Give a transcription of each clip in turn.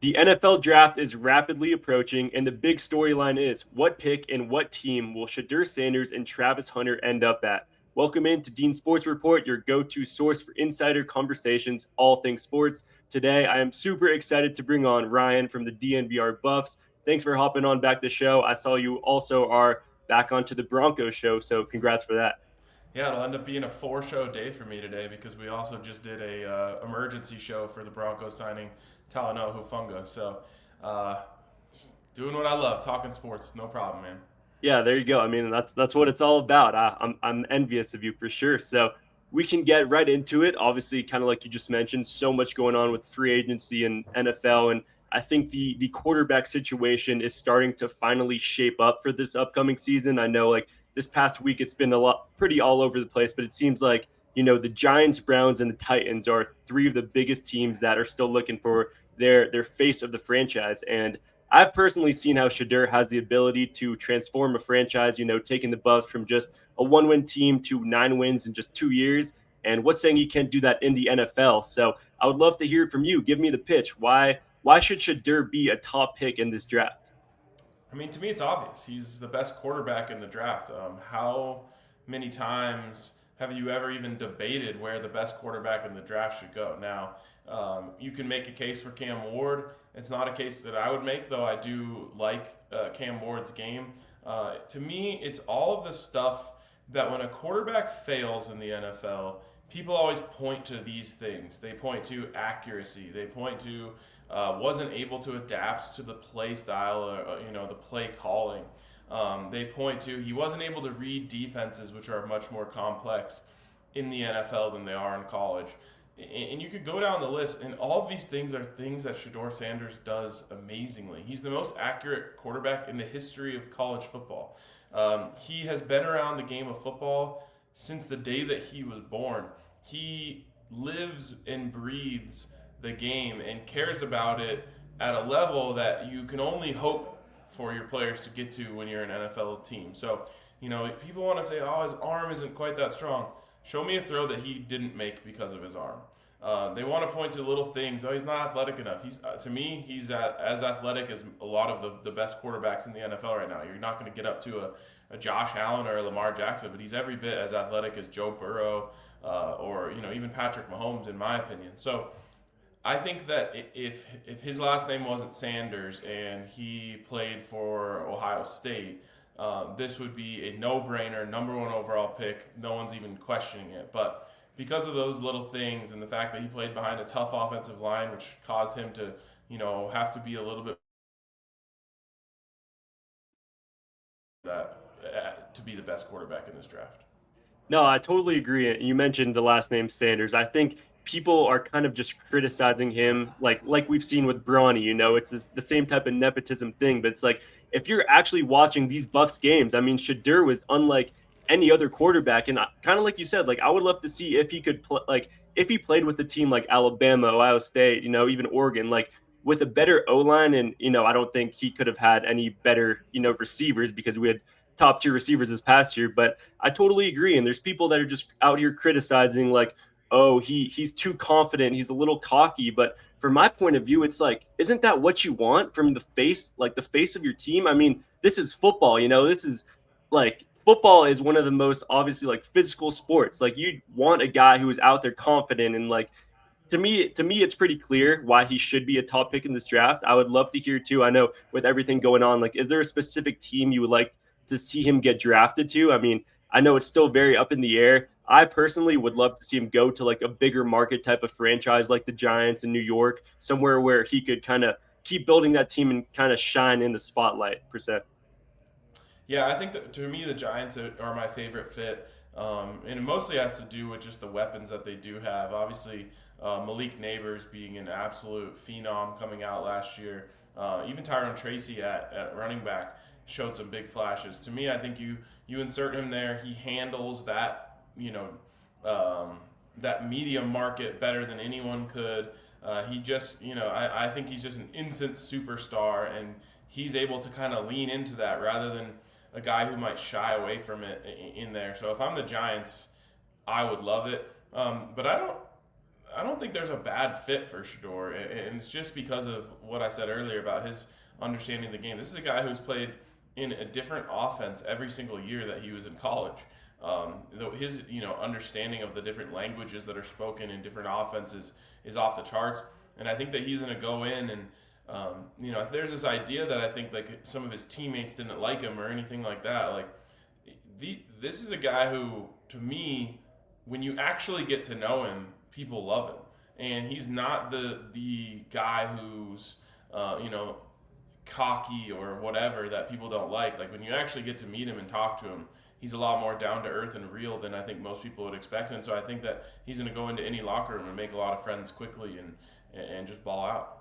The NFL draft is rapidly approaching, and the big storyline is what pick and what team will Shedeur Sanders and Travis Hunter end up at? Welcome in to Dean Sports Report, your go to source for insider conversations, all things sports. Today, I am super excited to bring on Ryan from the DNVR Buffs. Thanks for hopping on back the show. I saw you also are back onto the Broncos show, so congrats for that. Yeah, it'll end up being a four-show day for me today because we also just did a emergency show for the Broncos signing Talanoa Hufanga. So, uh, doing what I love, talking sports, no problem, man. Yeah, there you go. I mean, that's what it's all about. I'm envious of you for sure. So we can get right into it. Obviously, kind of like you just mentioned, so much going on with free agency and NFL, and I think the quarterback situation is starting to finally shape up for this upcoming season. I know, like this past week, it's been a lot pretty all over the place, but it seems like the Giants, Browns, and the Titans are three of the biggest teams that are still looking for their face of the franchise. And I've personally seen how Shedeur has the ability to transform a franchise, taking the Buffs from just a one-win team to 9 wins in just 2 years. And what's saying he can't do that in the NFL? So I would love to hear it from you. Give me the pitch. Why should Shedeur be a top pick in this draft? I mean, to me, it's obvious. He's the best quarterback in the draft. How many times have you ever even debated where the best quarterback in the draft should go? Now, you can make a case for Cam Ward. It's not a case that I would make, though I do like Cam Ward's game. To me, it's all of the stuff that when a quarterback fails in the NFL, people always point to these things. They point to accuracy. They point to wasn't able to adapt to the play style or the play calling. They point to he wasn't able to read defenses, which are much more complex in the NFL than they are in college. And you could go down the list, and all of these things are things that Shedeur Sanders does amazingly. He's the most accurate quarterback in the history of college football. He has been around the game of football since the day that he was born. He lives and breathes the game and cares about it at a level that you can only hope for your players to get to when you're an NFL team. So, people want to say, oh, his arm isn't quite that strong. Show me a throw that he didn't make because of his arm. They want to point to little things. Oh, he's not athletic enough. To me, he's as athletic as a lot of the best quarterbacks in the NFL right now. You're not going to get up to a Josh Allen or a Lamar Jackson, but he's every bit as athletic as Joe Burrow or even Patrick Mahomes, in my opinion. So I think that if his last name wasn't Sanders and he played for Ohio State, this would be a no-brainer, number one overall pick. No one's even questioning it. But because of those little things and the fact that he played behind a tough offensive line, which caused him to, have to be a little bit that to be the best quarterback in this draft. No, I totally agree. You mentioned the last name Sanders. I think people are kind of just criticizing him, like we've seen with Brawny. It's the same type of nepotism thing. But it's like if you're actually watching these Buffs games, I mean, Shedeur was unlike any other quarterback, and kind of like you said, like I would love to see if he could like if he played with a team like Alabama, Ohio State, even Oregon, like with a better O line, and I don't think he could have had any better receivers because we had top tier receivers this past year. But I totally agree. And there's people that are just out here criticizing, like, oh, he's too confident, he's a little cocky. But from my point of view, it's like, isn't that what you want from the face, like the face of your team? I mean, this is football. This is like football is one of the most obviously like physical sports. Like you want a guy who is out there confident and like to me it's pretty clear why he should be a top pick in this draft. I would love to hear too. I know with everything going on, like is there a specific team you would like to see him get drafted to? I mean, I know it's still very up in the air. I personally would love to see him go to like a bigger market type of franchise like the Giants in New York, somewhere where he could kind of keep building that team and kind of shine in the spotlight per se. Yeah, I think that to me the Giants are my favorite fit, and it mostly has to do with just the weapons that they do have. Obviously, Malik Neighbors being an absolute phenom coming out last year. Even Tyrone Tracy at running back showed some big flashes. To me, I think you insert him there. He handles that that medium market better than anyone could. He just I think he's just an instant superstar, and he's able to kind of lean into that rather than a guy who might shy away from it in there. So if I'm the Giants, I would love it. But I don't think there's a bad fit for Shedeur, and it's just because of what I said earlier about his understanding of the game. This is a guy who's played in a different offense every single year that he was in college. Though his understanding of the different languages that are spoken in different offenses is off the charts, and I think that he's going to go in and if there's this idea that I think like some of his teammates didn't like him or anything like that, like this is a guy who, to me, when you actually get to know him, people love him, and he's not the guy who's cocky or whatever that people don't like. Like when you actually get to meet him and talk to him, he's a lot more down to earth and real than I think most people would expect. And so I think that he's going to go into any locker room and make a lot of friends quickly and just ball out.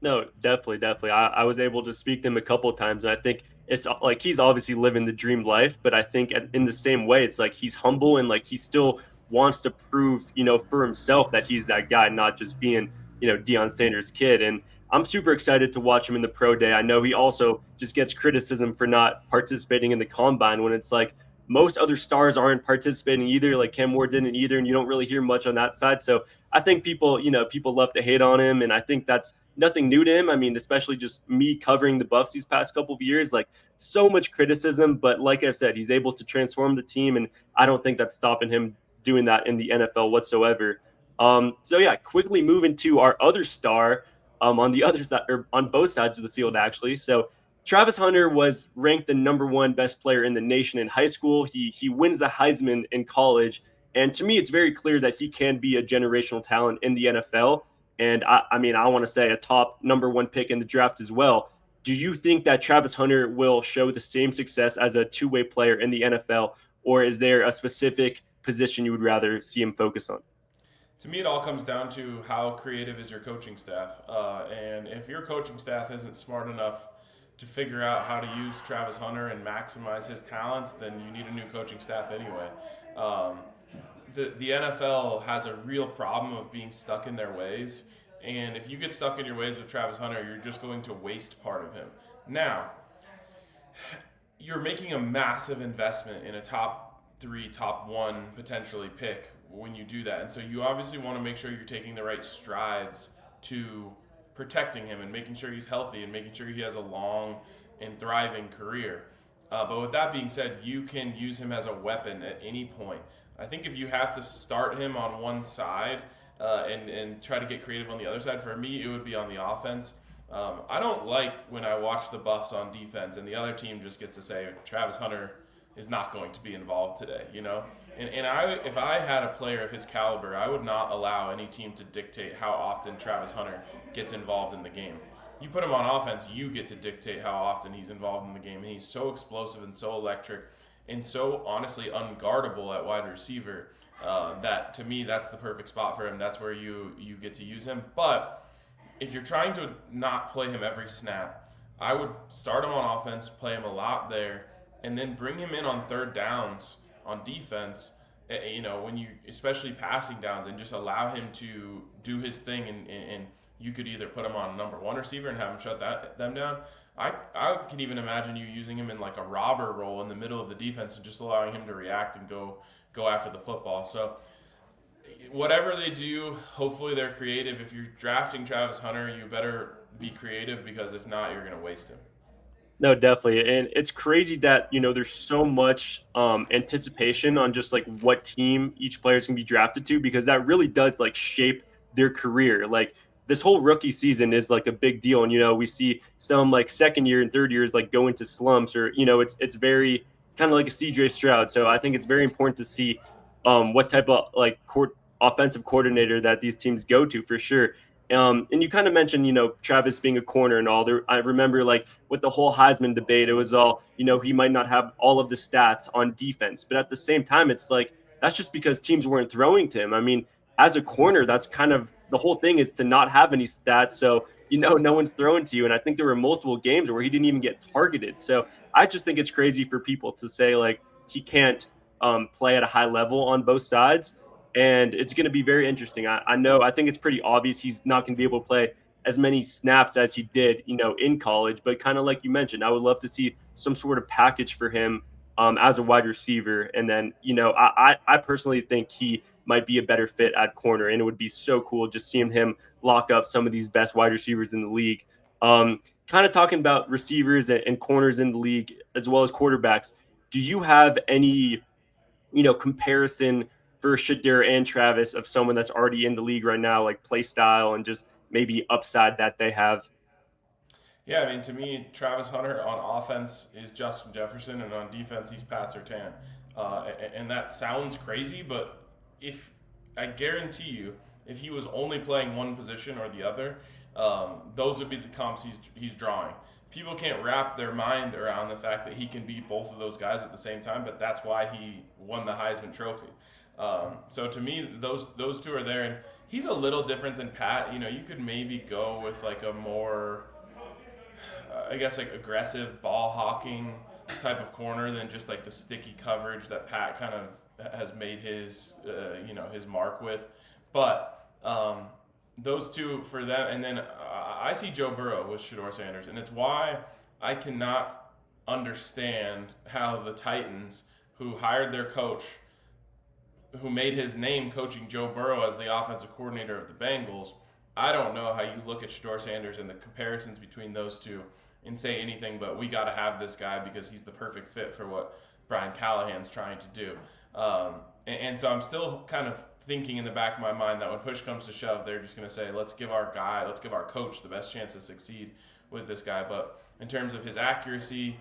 No, definitely, definitely. I was able to speak to him a couple of times, and I think it's like he's obviously living the dream life, but I think in the same way, it's like he's humble and like he still wants to prove, for himself that he's that guy, not just being, Deion Sanders' kid. And I'm super excited to watch him in the pro day. I know he also just gets criticism for not participating in the combine when it's like most other stars aren't participating either. Like Cam Ward didn't either, and you don't really hear much on that side. So I think people love to hate on him, and I think that's nothing new to him. I mean, especially just me covering the Buffs these past couple of years, like so much criticism, but like I said, he's able to transform the team, and I don't think that's stopping him doing that in the NFL whatsoever. So yeah, quickly moving to our other star on the other side, or on both sides of the field, actually. So Travis Hunter was ranked the number one best player in the nation in high school. He wins the Heisman in college, and to me, it's very clear that he can be a generational talent in the NFL. And I mean, I want to say a top number one pick in the draft as well. Do you think that Travis Hunter will show the same success as a two-way player in the NFL, or is there a specific position you would rather see him focus on? To me, it all comes down to how creative is your coaching staff. And if your coaching staff isn't smart enough to figure out how to use Travis Hunter and maximize his talents, then you need a new coaching staff anyway. Um, the NFL has a real problem of being stuck in their ways. And if you get stuck in your ways with Travis Hunter, you're just going to waste part of him. Now, you're making a massive investment in a top three, top one potentially pick when you do that. And so you obviously want to make sure you're taking the right strides to protecting him and making sure he's healthy and making sure he has a long and thriving career. But with that being said, you can use him as a weapon at any point. I think if you have to start him on one side and try to get creative on the other side, for me, it would be on the offense. I don't like when I watch the Buffs on defense and the other team just gets to say Travis Hunter is not going to be involved today, And if I had a player of his caliber, I would not allow any team to dictate how often Travis Hunter gets involved in the game. You put him on offense, you get to dictate how often he's involved in the game. And he's so explosive and so electric and so honestly unguardable at wide receiver that to me that's the perfect spot for him. That's where you get to use him. But if you're trying to not play him every snap, I would start him on offense, play him a lot there, and then bring him in on third downs on defense. When you, especially passing downs, and just allow him to do his thing, and you could either put him on number one receiver and have him shut them down. I can even imagine you using him in like a robber role in the middle of the defense and just allowing him to react and go after the football. So whatever they do, hopefully they're creative. If you're drafting Travis Hunter, you better be creative, because if not, you're going to waste him. No, definitely. And it's crazy that, there's so much anticipation on just like what team each player is going to be drafted to, because that really does like shape their career. Like this whole rookie season is like a big deal. And, we see some like second year and third years like go into slumps, or, it's very kind of like a CJ Stroud. So I think it's very important to see what type of like offensive coordinator that these teams go to for sure. And you kind of mentioned, Travis being a corner and all. There, I remember like with the whole Heisman debate, it was all, he might not have all of the stats on defense, but at the same time, it's like that's just because teams weren't throwing to him. I mean, as a corner, that's kind of the whole thing, is to not have any stats, so no one's throwing to you. And I think there were multiple games where he didn't even get targeted. So I just think it's crazy for people to say like he can't play at a high level on both sides, and it's going to be very interesting. I think it's pretty obvious he's not going to be able to play as many snaps as he did, in college. But kind of like you mentioned, I would love to see some sort of package for him as a wide receiver. And then, I personally think he might be a better fit at corner. And it would be so cool just seeing him lock up some of these best wide receivers in the league. Kind of talking about receivers and corners in the league as well as quarterbacks. Do you have any, comparison for Shedeur and Travis of someone that's already in the league right now, like play style and just maybe upside that they have? Yeah, I mean, to me, Travis Hunter on offense is Justin Jefferson, and on defense, he's Pat Surtain. And that sounds crazy, but if I guarantee you, if he was only playing one position or the other, those would be the comps he's drawing. People can't wrap their mind around the fact that he can beat both of those guys at the same time, but that's why he won the Heisman Trophy. So to me, those two are there, and he's a little different than Pat. You could maybe go with like a more I guess like aggressive ball hawking type of corner than just like the sticky coverage that Pat kind of has made his mark with. But those two for them, and then I see Joe Burrow with Shedeur Sanders, and it's why I cannot understand how the Titans, who hired their coach, who made his name coaching Joe Burrow as the offensive coordinator of the Bengals. I don't know how you look at Shedeur Sanders and the comparisons between those two and say anything but we got to have this guy because he's the perfect fit for what Brian Callahan's trying to do. And so I'm still kind of thinking in the back of my mind that when push comes to shove, they're just going to say, let's give our coach the best chance to succeed with this guy. But in terms of his accuracy,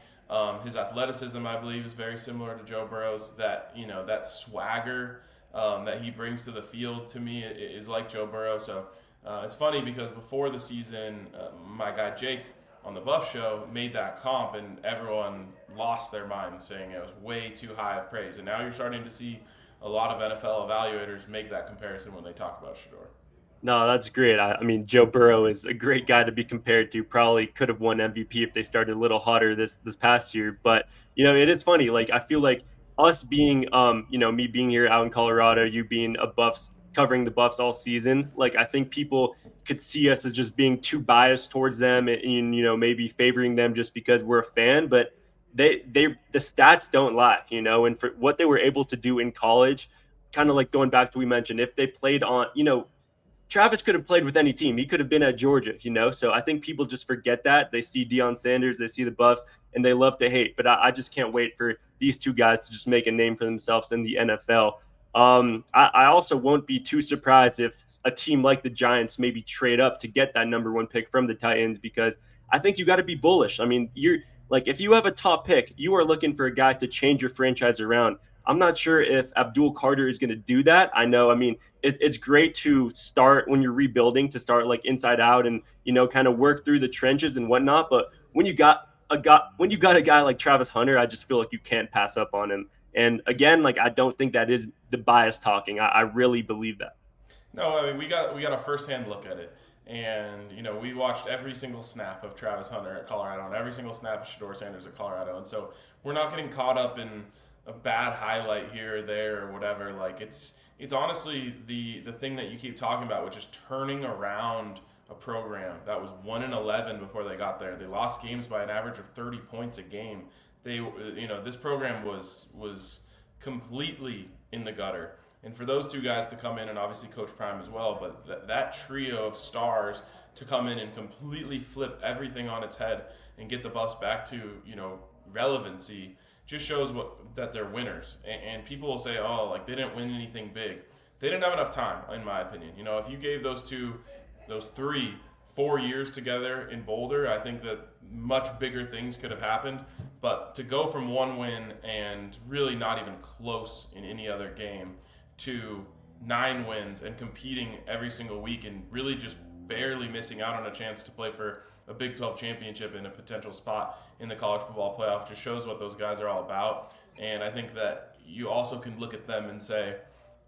his athleticism, I believe, is very similar to Joe Burrow's. That swagger that he brings to the field to me is like Joe Burrow. So it's funny because before the season, my guy Jake on the Buff Show made that comp, and everyone lost their mind saying it was way too high of praise. And now you're starting to see a lot of NFL evaluators make that comparison when they talk about Shedeur. No, that's great. I mean, Joe Burrow is a great guy to be compared to. Probably could have won MVP if they started a little hotter this past year. But it is funny. Like I feel like us being, me being here out in Colorado, you being a Buffs covering the Buffs all season. Like I think people could see us as just being too biased towards them, and maybe favoring them just because we're a fan. But the stats don't lie, and for what they were able to do in college, kind of like going back to we mentioned, if they played on, Travis could have played with any team. He could have been at Georgia, So I think people just forget that. They see Deion Sanders, they see the Buffs, and they love to hate. But I just can't wait for these two guys to just make a name for themselves in the NFL. I also won't be too surprised if a team like the Giants maybe trade up to get that number one pick from the Titans, because I think you got to be bullish. I mean, you're like, if you have a top pick, you are looking for a guy to change your franchise around. I'm not sure if Abdul Carter is going to do that. I know, I mean, it's great to start when you're rebuilding, to start like inside out and, kind of work through the trenches and whatnot. But when you got a guy like Travis Hunter, I just feel like you can't pass up on him. And again, like, I don't think that is the bias talking. I really believe that. No, I mean we got a firsthand look at it, and we watched every single snap of Travis Hunter at Colorado and every single snap of Shedeur Sanders at Colorado, and so we're not getting caught up in a bad highlight here or there or whatever. Like it's honestly the thing that you keep talking about, which is turning around a program that was 1-11 before they got there. They lost games by an average of 30 points a game. This program was completely in the gutter. And for those two guys to come in, and obviously Coach Prime as well, but that trio of stars to come in and completely flip everything on its head and get the Buffs back to relevancy just shows that they're winners. And people will say, oh, like they didn't win anything big. They didn't have enough time, in my opinion. If you gave those 3, 4 years together in Boulder, I think that much bigger things could have happened. But to go from one win and really not even close in any other game to 9 wins and competing every single week and really just barely missing out on a chance to play for a Big 12 championship and a potential spot in the college football playoff just shows what those guys are all about. And I think that you also can look at them and say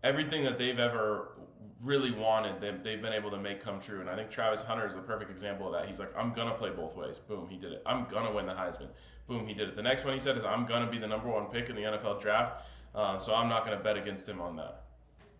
everything that they've ever really wanted, they've been able to make come true. And I think Travis Hunter is a perfect example of that. He's like, I'm going to play both ways. Boom, he did it. I'm going to win the Heisman. Boom, he did it. The next one he said is, I'm going to be the number one pick in the NFL draft. So I'm not going to bet against him on that.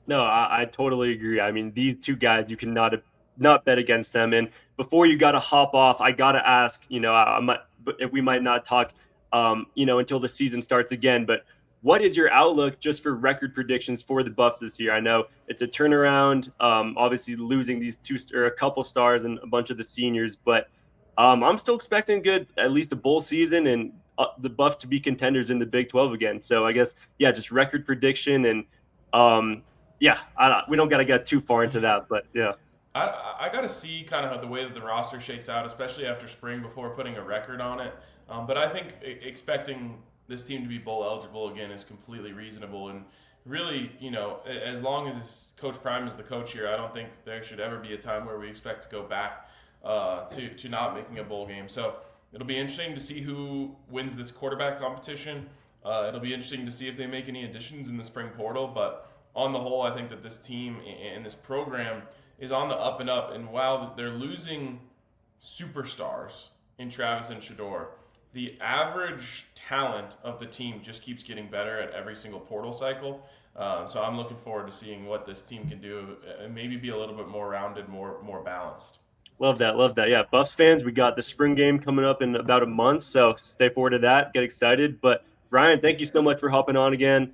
No, I totally agree. I mean, these two guys, you cannot not bet against them. And before you got to hop off, I got to ask, I might, if we might not talk, until the season starts again, but what is your outlook just for record predictions for the Buffs this year? I know it's a turnaround, obviously losing these two or a couple stars and a bunch of the seniors, but I'm still expecting good, at least a bowl season and the Buffs to be contenders in the Big 12 again. So I guess, yeah, just record prediction and um, yeah, we don't got to get too far into that, but yeah. I got to see kind of the way that the roster shakes out, especially after spring, before putting a record on it. But I think expecting this team to be bowl eligible again is completely reasonable. And really, as long as Coach Prime is the coach here, I don't think there should ever be a time where we expect to go back to not making a bowl game. So it'll be interesting to see who wins this quarterback competition. It'll be interesting to see if they make any additions in the spring portal. But on the whole, I think that this team and this program is on the up and up. And while they're losing superstars in Travis and Shedeur, the average talent of the team just keeps getting better at every single portal cycle. So I'm looking forward to seeing what this team can do and maybe be a little bit more rounded, more balanced. Love that. Love that. Yeah. Buffs fans, we got the spring game coming up in about a month. So stay forward to that. Get excited. But Ryan, thank you so much for hopping on again.